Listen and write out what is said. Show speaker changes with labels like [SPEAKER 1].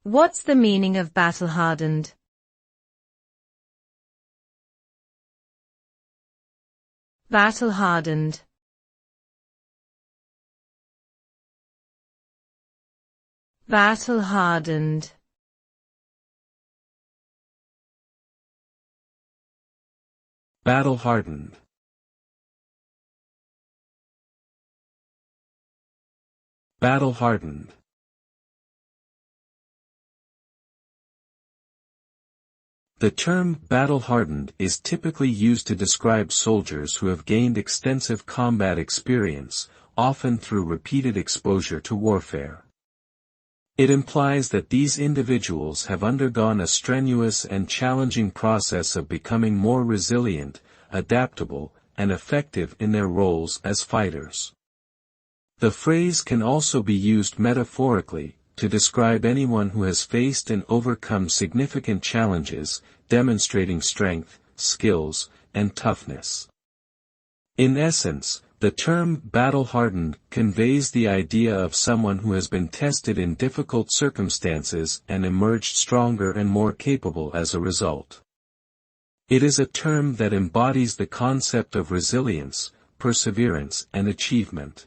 [SPEAKER 1] What's the meaning of battle-hardened? Battle-hardened. Battle-hardened.
[SPEAKER 2] Battle-hardened. Battle-hardened. The term battle-hardened is typically used to describe soldiers who have gained extensive combat experience, often through repeated exposure to warfare. It implies that these individuals have undergone a strenuous and challenging process of becoming more resilient, adaptable, and effective in their roles as fighters. The phrase can also be used metaphorically, to describe anyone who has faced and overcome significant challenges, demonstrating strength, skills, and toughness. In essence, the term battle-hardened conveys the idea of someone who has been tested in difficult circumstances and emerged stronger and more capable as a result. It is a term that embodies the concept of resilience, perseverance, and achievement.